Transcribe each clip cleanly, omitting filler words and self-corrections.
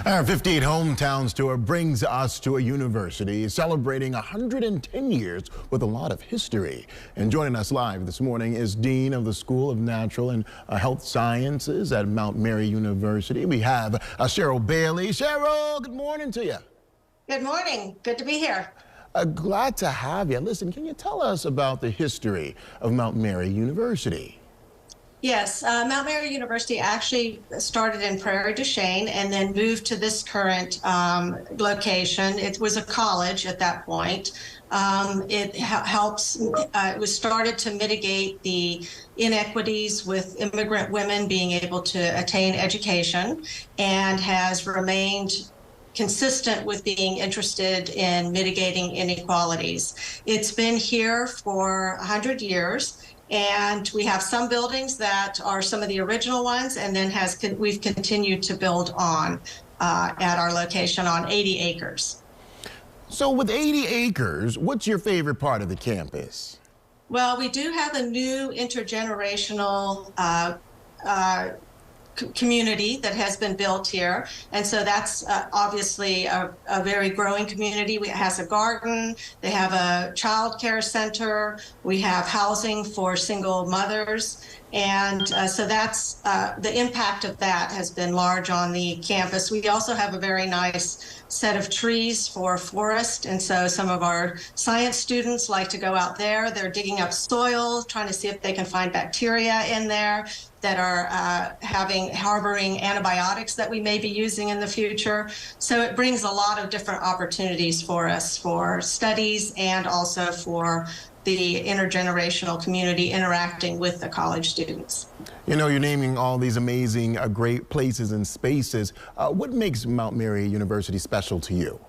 Our 58 Hometowns tour brings us to a university celebrating 110 years with a lot of history. And joining us live this morning is Dean of the School of Natural and Health Sciences at Mount Mary University. We have Cheryl Bailey. Cheryl, good morning to you. Good morning. Good to be here. Glad to have you. Listen, can you tell us about the history of Mount Mary University? Yes, Mount Mary University actually started in Prairie du Chien and then moved to this current location. It was a college at that point. It was started to mitigate the inequities with immigrant women being able to attain education, and has remained consistent with being interested in mitigating inequalities. It's been here for 100 years. And we have some buildings that are some of the original ones, and then we've continued to build on at our location on 80 acres. So with 80 acres, what's your favorite part of the campus? Well, we do have a new intergenerational community that has been built here, and so that's obviously a very growing community. It has a garden, they have a child care center, we have housing for single mothers, and so that's the impact of that has been large on the campus. We also have a very nice set of trees for forest, and so some of our science students like to go out there. They're digging up soil, trying to see if they can find bacteria in there that are harboring antibiotics that we may be using in the future. So it brings a lot of different opportunities for us for studies, and also for the intergenerational community interacting with the college students. You know, you're naming all these amazing, great places and spaces. What makes Mount Mary University special to you?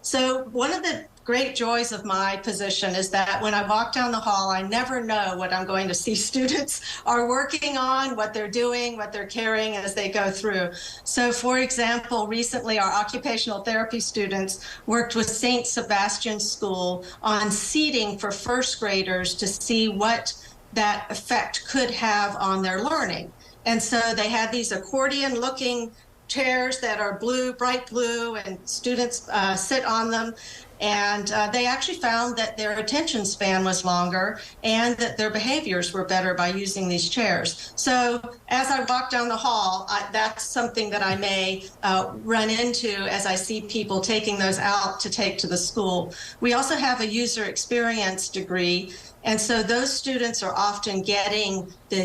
So one of the great joys of my position is that when I walk down the hall, I never know what I'm going to see students are working on, what they're doing, what they're carrying as they go through. So for example, recently our occupational therapy students worked with St. Sebastian's School on seating for first graders to see what that effect could have on their learning. And so they had these accordion looking chairs that are blue, bright blue, and students sit on them. And they actually found that their attention span was longer and that their behaviors were better by using these chairs. So as I walk down the hall, that's something that I may run into as I see people taking those out to take to the school. We also have a user experience degree, and so those students are often getting the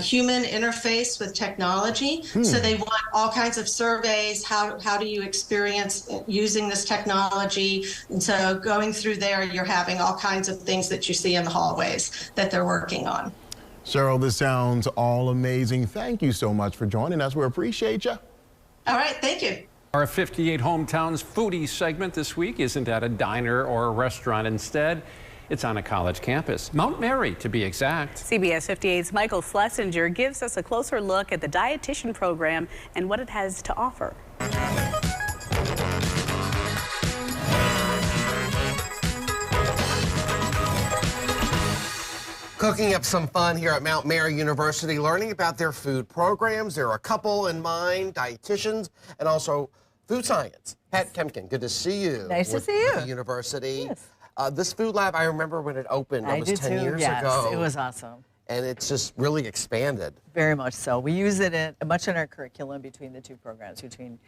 human interface with technology. So they want all kinds of surveys. How do you experience using this technology? And so going through there, you're having all kinds of things that you see in the hallways that they're working on. Cheryl, this sounds all amazing. Thank you so much for joining us. We appreciate you. All right, thank you. Our 58 Hometowns foodie segment this week isn't at a diner or a restaurant. Instead, it's on a college campus, Mount Mary to be exact. CBS 58's Michael Schlesinger gives us a closer look at the dietitian program and what it has to offer. Cooking up some fun here at Mount Mary University, learning about their food programs. There are a couple in mind, dietitians and also food science. Pat Kempkin, good to see you. Nice to see you. At the university. Yes. This food lab, I remember when it opened, it was 10 years ago. It was awesome. And it's just really expanded. Very much so. We use it much in our curriculum between the two programs, between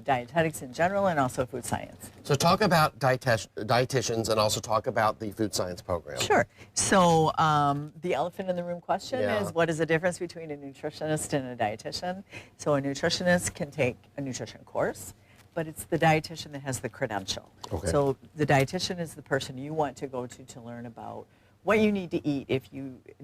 dietetics in general and also food science. So talk about dietitians and also talk about the food science program. Sure. So the elephant in the room question Yeah. is, what is the difference between a nutritionist and a dietitian? So a nutritionist can take a nutrition course, but it's the dietitian that has the credential. Okay. So the dietitian is the person you want to go to learn about what you need to eat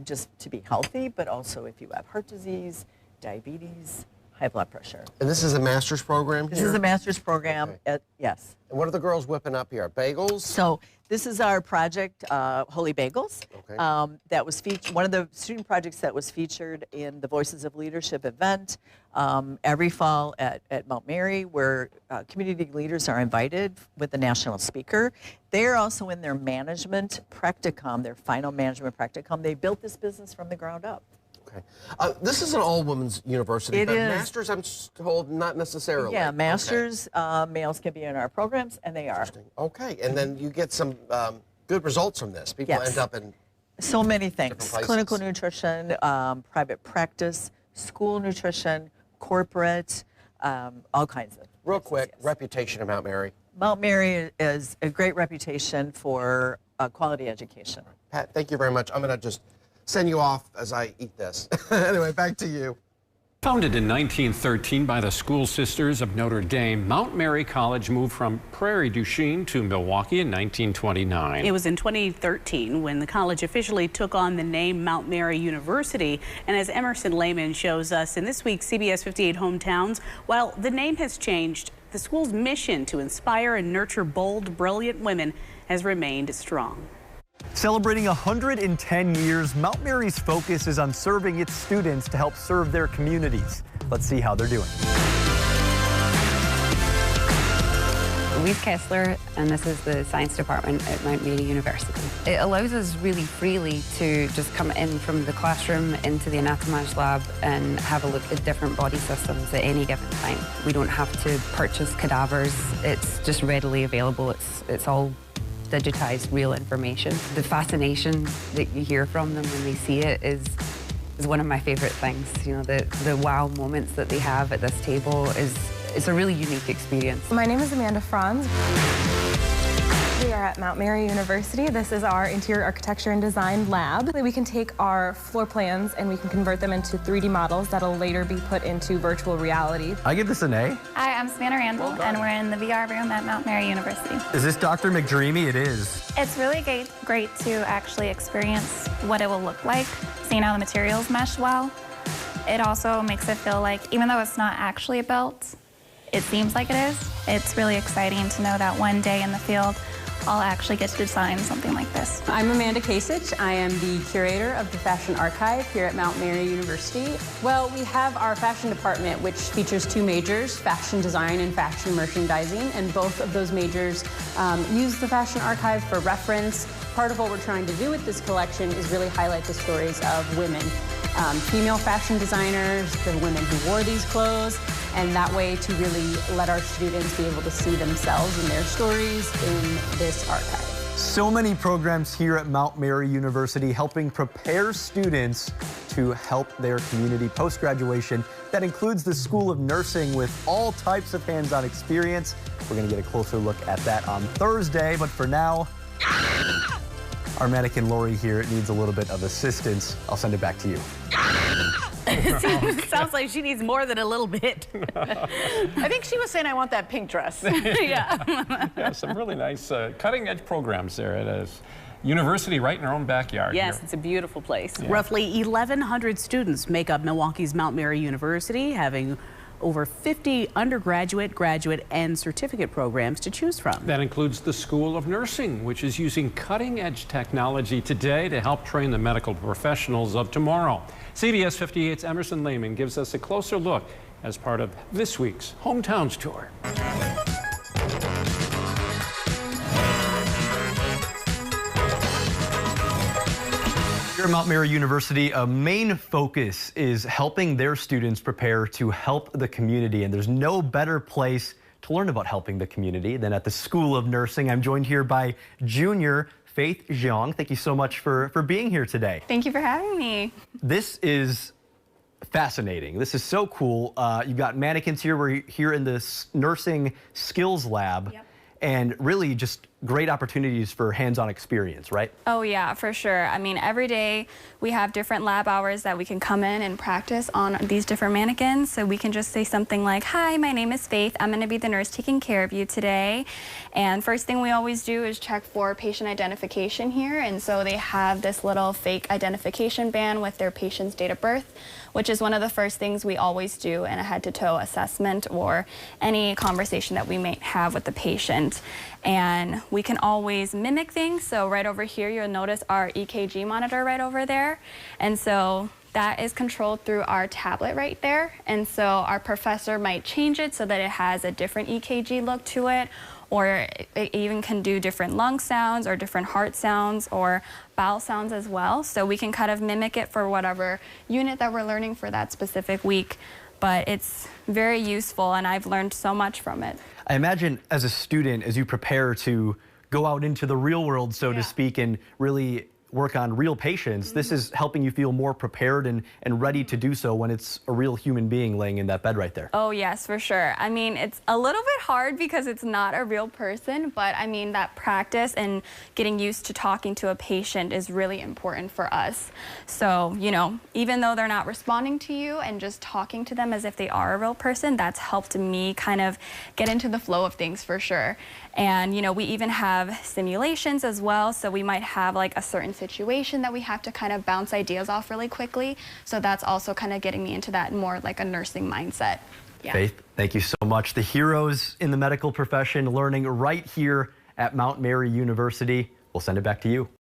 just to be healthy, but also if you have heart disease, diabetes, high blood pressure. And this is a master's program here? This is a master's program, Okay. yes. And what are the girls whipping up here? Bagels? So this is our project, Holy Bagels. Okay. That was one of the student projects that was featured in the Voices of Leadership event every fall at Mount Mary, where community leaders are invited with the national speaker. They're also in their management practicum, their final management practicum. They built this business from the ground up. Okay. This is an all-women's university, It but is. masters, I'm told, not necessarily. Yeah, masters, males can be in our programs, and they are. Interesting. Okay, and then you get some good results from this. People Yes. end up in So many different things. places. Clinical nutrition, private practice, school nutrition, corporate, all kinds of. real quick, Yes. reputation of Mount Mary. Mount Mary is a great reputation for quality education. Pat, thank you very much. I'm going to just send you off as I eat this. Anyway, back to you. Founded in 1913 by the School Sisters of Notre Dame, Mount Mary College moved from Prairie du Chien to Milwaukee in 1929. It was in 2013 when the college officially took on the name Mount Mary University. And as Emerson Lehman shows us in this week's CBS 58 Hometowns, while the name has changed, the school's mission to inspire and nurture bold, brilliant women has remained strong. Celebrating 110 years, Mount Mary's focus is on serving its students to help serve their communities. Let's see how they're doing. Louise Kessler, and this is the science department at Mount Mary University. It allows us really freely to just come in from the classroom into the anatomage lab and have a look at different body systems at any given time. We don't have to purchase cadavers. It's just readily available. It's all digitized real information. The fascination that you hear from them when they see it is one of my favorite things. You know, the wow moments that they have at this table it's a really unique experience. My name is Amanda Franz. We are at Mount Mary University. This is our interior architecture and design lab. We can take our floor plans and we can convert them into 3D models that'll later be put into virtual reality. I give this an A. Hi, I'm Savannah Randall, and we're in the VR room at Mount Mary University. Is this Dr. McDreamy? It is. It's really great to actually experience what it will look like, seeing how the materials mesh well. It also makes it feel like, even though it's not actually a belt, it seems like it is. It's really exciting to know that one day in the field, I'll actually get to design something like this. I'm Amanda Kasich. I am the curator of the Fashion Archive here at Mount Mary University. Well, we have our fashion department, which features two majors, fashion design and fashion merchandising, and both of those majors use the Fashion Archive for reference. Part of what we're trying to do with this collection is really highlight the stories of women, female fashion designers, the women who wore these clothes, and that way to really let our students be able to see themselves and their stories in this archive. So many programs here at Mount Mary University helping prepare students to help their community post-graduation. That includes the School of Nursing with all types of hands-on experience. We're going to get a closer look at that on Thursday, but for now, our mannequin Lori here needs a little bit of assistance. I'll send it back to you. Sounds like she needs more than a little bit. I think she was saying, I want that pink dress. Yeah. Yeah, some really nice cutting-edge programs there at a university right in our own backyard. Yes, here. it's a beautiful place. Yeah. Roughly 1,100 students make up Milwaukee's Mount Mary University, having over 50 undergraduate, graduate, and certificate programs to choose from. That includes the School of Nursing, which is using cutting-edge technology today to help train the medical professionals of tomorrow. CBS 58's Emerson Lehman gives us a closer look as part of this week's Hometowns Tour. Here at Mount Mary University, a main focus is helping their students prepare to help the community, and there's no better place to learn about helping the community than at the School of Nursing. I'm joined here by Junior Faith Zhang. Thank you so much for being here today. Thank you for having me. This is fascinating. This is so cool. You've got mannequins here. We're here in this nursing skills lab. Yep. And really just great opportunities for hands-on experience, right? Oh yeah, for sure. I mean, every day we have different lab hours that we can come in and practice on these different mannequins. So we can just say something like, hi, my name is Faith. I'm gonna be the nurse taking care of you today. And first thing we always do is check for patient identification here. And so they have this little fake identification band with their patient's date of birth, which is one of the first things we always do in a head-to-toe assessment or any conversation that we may have with the patient. And we can always mimic things. So right over here, you'll notice our EKG monitor right over there. And so that is controlled through our tablet right there. And so our professor might change it so that it has a different EKG look to it, or it even can do different lung sounds or different heart sounds or bowel sounds as well. So we can kind of mimic it for whatever unit that we're learning for that specific week. But it's very useful, and I've learned so much from it. I imagine as a student, as you prepare to go out into the real world, so to speak, and really work on real patients, this is helping you feel more prepared and ready to do so when it's a real human being laying in that bed right there. Oh yes, for sure. I mean, it's a little bit hard because it's not a real person, but I mean, that practice and getting used to talking to a patient is really important for us. So, you know, even though they're not responding to you and just talking to them as if they are a real person, that's helped me kind of get into the flow of things for sure. And, you know, we even have simulations as well. So we might have like a certain situation that we have to kind of bounce ideas off really quickly. So that's also kind of getting me into that more like a nursing mindset. Yeah. Faith, thank you so much. The heroes in the medical profession learning right here at Mount Mary University. We'll send it back to you.